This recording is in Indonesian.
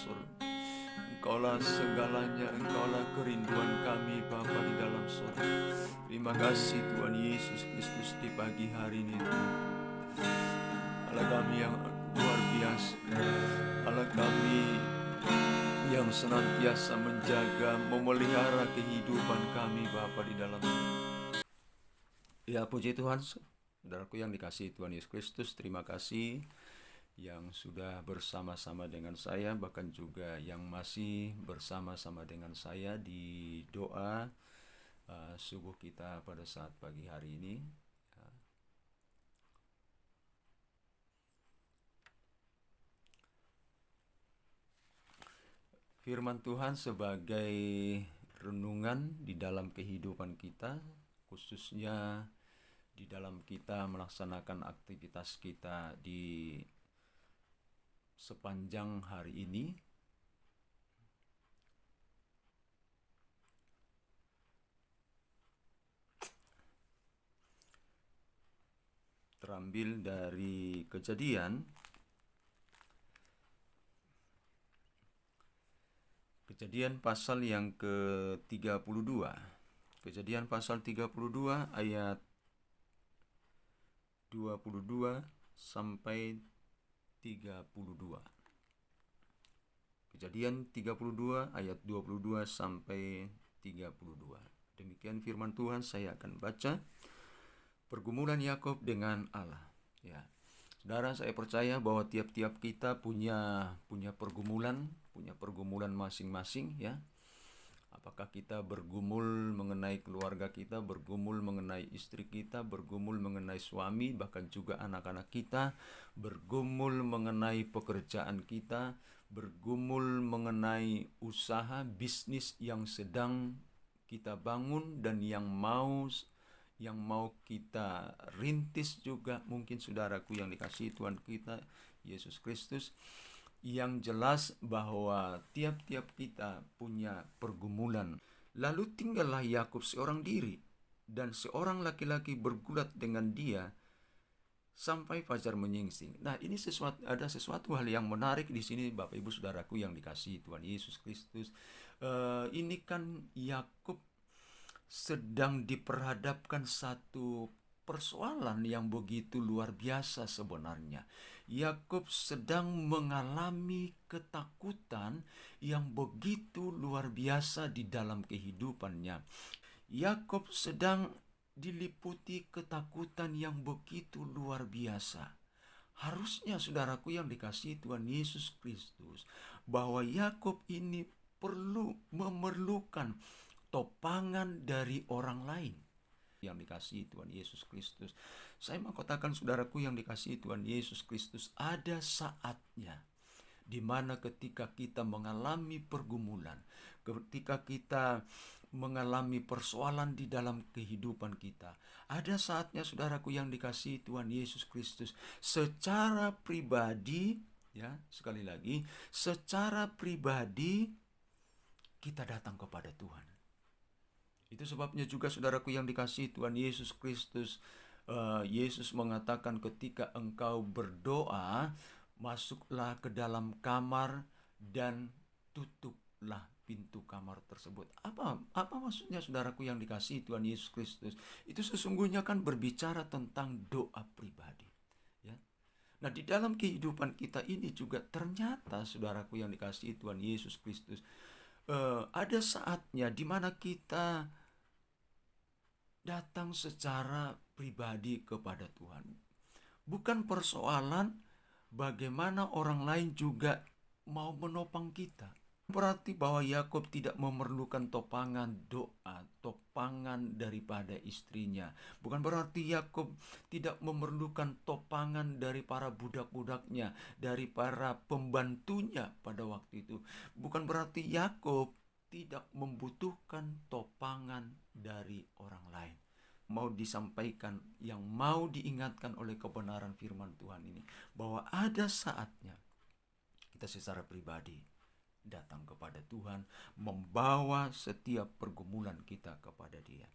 surga. Engkaulah segalanya, Engkaulah kerinduan kami Bapa di dalam surga. Terima kasih Tuhan Yesus Kristus di pagi hari ini, Allah kami yang luar biasa, Allah kami yang senantiasa menjaga, memelihara kehidupan kami Bapa di dalam surga. Ya, puji Tuhan, saudaraku yang dikasihi Tuhan Yesus Kristus, terima kasih yang sudah bersama-sama dengan saya, bahkan juga yang masih bersama-sama dengan saya di doa subuh kita pada saat pagi hari ini. Firman Tuhan sebagai renungan di dalam kehidupan kita, khususnya di dalam kita melaksanakan aktivitas kita di sepanjang hari ini. Terambil dari Kejadian pasal yang ke-32. Kejadian pasal 32 ayat 22 sampai 32. Kejadian 32 ayat 22 sampai 32. Demikian firman Tuhan, saya akan baca. Pergumulan Yakub dengan Allah. Ya. Saudara, saya percaya bahwa tiap-tiap kita punya pergumulan masing-masing, ya. Apakah kita bergumul mengenai keluarga kita, bergumul mengenai istri kita, bergumul mengenai suami, bahkan juga anak-anak kita, bergumul mengenai pekerjaan kita, bergumul mengenai usaha, bisnis yang sedang kita bangun dan yang mau kita rintis juga, mungkin saudaraku yang dikasihi Tuhan kita Yesus Kristus. Yang jelas bahwa tiap-tiap kita punya pergumulan. Lalu tinggallah Yakub seorang diri, dan seorang laki-laki bergulat dengan dia sampai fajar menyingsing. Nah, ini ada sesuatu hal yang menarik di sini, Bapak Ibu Saudaraku yang dikasihi Tuhan Yesus Kristus. Ini kan Yakub sedang diperhadapkan satu persoalan yang begitu luar biasa sebenarnya. Yakub sedang mengalami ketakutan yang begitu luar biasa di dalam kehidupannya. Yakub sedang diliputi ketakutan yang begitu luar biasa. Harusnya saudaraku yang dikasihi Tuhan Yesus Kristus, bahwa Yakub ini memerlukan topangan dari orang lain. Yang dikasihi Tuhan Yesus Kristus, saya mau katakan saudaraku yang dikasihi Tuhan Yesus Kristus, ada saatnya di mana ketika kita mengalami pergumulan, ketika kita mengalami persoalan di dalam kehidupan kita, ada saatnya saudaraku yang dikasihi Tuhan Yesus Kristus, secara pribadi, ya, sekali lagi, secara pribadi kita datang kepada Tuhan. Itu sebabnya juga saudaraku yang dikasihi Tuhan Yesus Kristus, Yesus mengatakan ketika engkau berdoa, masuklah ke dalam kamar dan tutuplah pintu kamar tersebut. Apa maksudnya saudaraku yang dikasihi Tuhan Yesus Kristus? Itu sesungguhnya kan berbicara tentang doa pribadi, ya. Nah, di dalam kehidupan kita ini juga ternyata saudaraku yang dikasihi Tuhan Yesus Kristus, ada saatnya di mana kita datang secara pribadi kepada Tuhan. Bukan persoalan bagaimana orang lain juga mau menopang kita. Berarti bahwa Yakub tidak memerlukan topangan doa, topangan daripada istrinya. Bukan berarti Yakub tidak memerlukan topangan dari para budak-budaknya, dari para pembantunya pada waktu itu. Bukan berarti Yakub tidak membutuhkan topangan dari orang lain. Mau disampaikan, yang mau diingatkan oleh kebenaran firman Tuhan ini, bahwa ada saatnya kita secara pribadi datang kepada Tuhan, membawa setiap pergumulan kita kepada Dia.